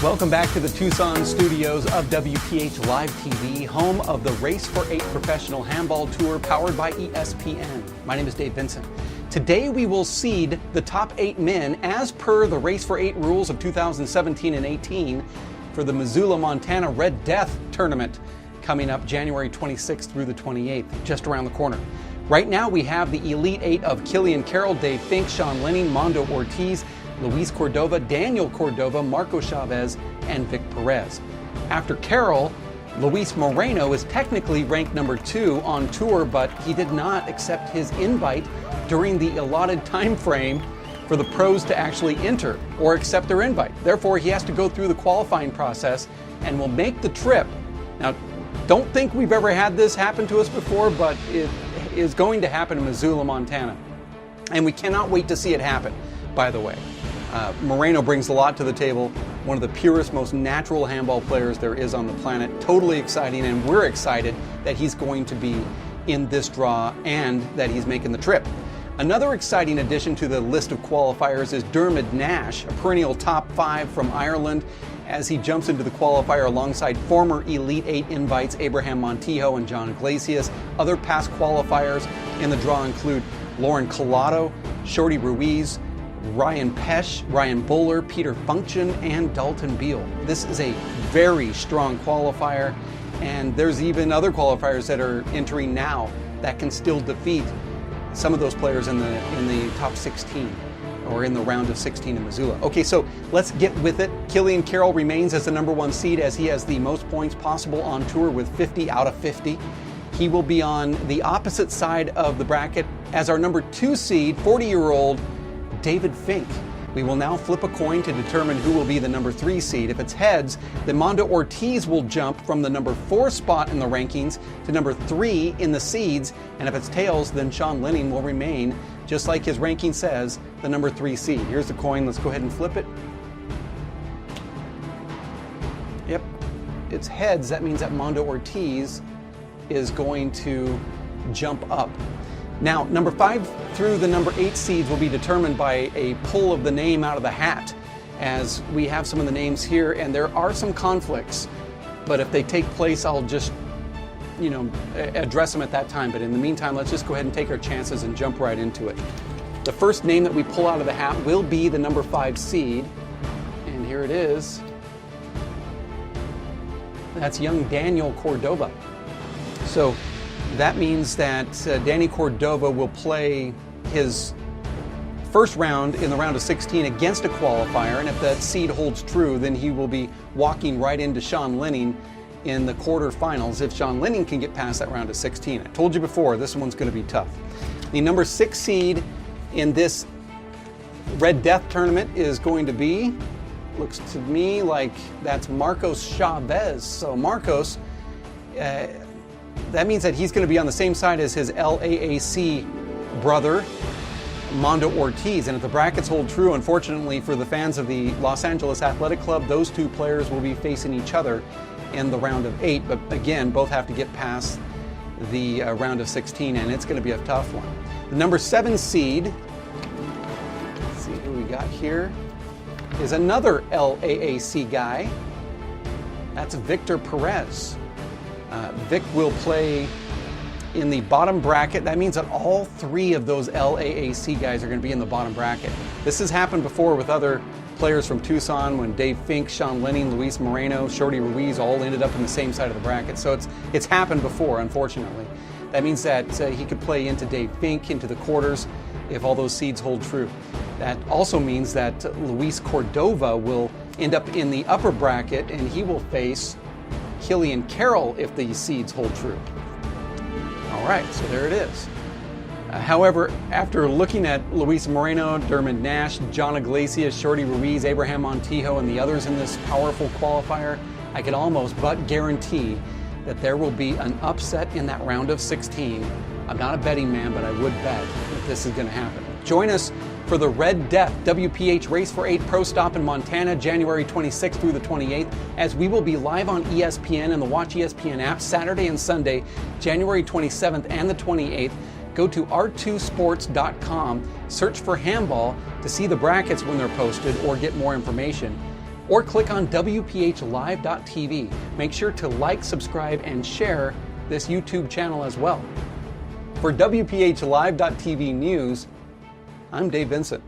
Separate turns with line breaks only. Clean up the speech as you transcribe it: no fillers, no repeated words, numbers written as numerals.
Welcome back to the Tucson studios of WPH Live TV, home of the Race for 8 Professional Handball Tour powered by ESPN. My name is Dave Vincent. Today we will seed the top 8 men as per the Race for 8 rules of 2017 and 18 for the Missoula, Montana Red Death Tournament coming up January 26th through the 28th, just around the corner. Right now we have the Elite 8 of Killian Carroll, Dave Fink, Sean Lenning, Mondo Ortiz, Luis Cordova, Daniel Cordova, Marco Chavez, and Vic Perez. After Carroll, Luis Moreno is technically ranked number 2 on tour, but he did not accept his invite during the allotted time frame for the pros to actually enter or accept their invite. Therefore, he has to go through the qualifying process and will make the trip. Now, don't think we've ever had this happen to us before, but it is going to happen in Missoula, Montana. And we cannot wait to see it happen, by the way. Moreno brings a lot to the table, one of the purest, most natural handball players there is on the planet. Totally exciting, and we're excited that he's going to be in this draw and that he's making the trip. Another exciting addition to the list of qualifiers is Dermot Nash, a perennial top 5 from Ireland, as he jumps into the qualifier alongside former Elite 8 invites Abraham Montijo and John Iglesias. Other past qualifiers in the draw include Lauren Collado, Shorty Ruiz, Ryan Pesh, Ryan Buller, Peter Function, and Dalton Beal. This is a very strong qualifier, and there's even other qualifiers that are entering now that can still defeat some of those players in the top 16 or in the round of 16 in Missoula. Okay, so let's get with it. Killian Carroll remains as the number 1 seed as he has the most points possible on tour with 50 out of 50. He will be on the opposite side of the bracket as our number 2 seed, 40-year-old David Fink. We will now flip a coin to determine who will be the number 3 seed. If it's heads, then Mondo Ortiz will jump from the number 4 spot in the rankings to number 3 in the seeds, and if it's tails, then Sean Lenning will remain, just like his ranking says, the number 3 seed. Here's the coin. Let's go ahead and flip it. Yep, it's heads. That means that Mondo Ortiz is going to jump up. Now, number 5 through the number 8 seeds will be determined by a pull of the name out of the hat, as we have some of the names here, and there are some conflicts. But if they take place, I'll just, address them at that time. But in the meantime, let's just go ahead and take our chances and jump right into it. The first name that we pull out of the hat will be the number 5 seed, and here it is. That's young Daniel Cordova. So that means that Danny Cordova will play his first round in the round of 16 against a qualifier, and if that seed holds true, then he will be walking right into Sean Lenning in the quarterfinals if Sean Lenning can get past that round of 16. I told you before, this one's going to be tough. The number 6 seed in this Red Death tournament is going to be, looks to me like that's Marcos Chavez. So Marcos, that means that he's going to be on the same side as his LAAC brother, Mondo Ortiz. And if the brackets hold true, unfortunately for the fans of the Los Angeles Athletic Club, those 2 players will be facing each other in the round of 8. But again, both have to get past the round of 16, and it's going to be a tough one. The number 7 seed, let's see who we got here, is another LAAC guy. That's Victor Perez. Vic will play in the bottom bracket. That means that all 3 of those LAAC guys are going to be in the bottom bracket. This has happened before with other players from Tucson when Dave Fink, Sean Lenning, Luis Moreno, Shorty Ruiz all ended up in the same side of the bracket. So it's happened before, unfortunately. That means that he could play into Dave Fink, into the quarters, if all those seeds hold true. That also means that Luis Cordova will end up in the upper bracket, and he will face Killian Carroll if the seeds hold true. All right, so there it is. However, after looking at Luis Moreno, Dermot Nash, John Iglesias, Shorty Ruiz, Abraham Montijo, and the others in this powerful qualifier, I can almost but guarantee that there will be an upset in that round of 16. I'm not a betting man, but I would bet that this is going to happen. Join us for the Red Death WPH Race for 8 Pro Stop in Montana, January 26th through the 28th, as we will be live on ESPN and the Watch ESPN app Saturday and Sunday, January 27th and the 28th. Go to r2sports.com, search for handball to see the brackets when they're posted or get more information. or click on WPHlive.tv. Make sure to like, subscribe, and share this YouTube channel as well. For WPHlive.tv News, I'm Dave Vincent.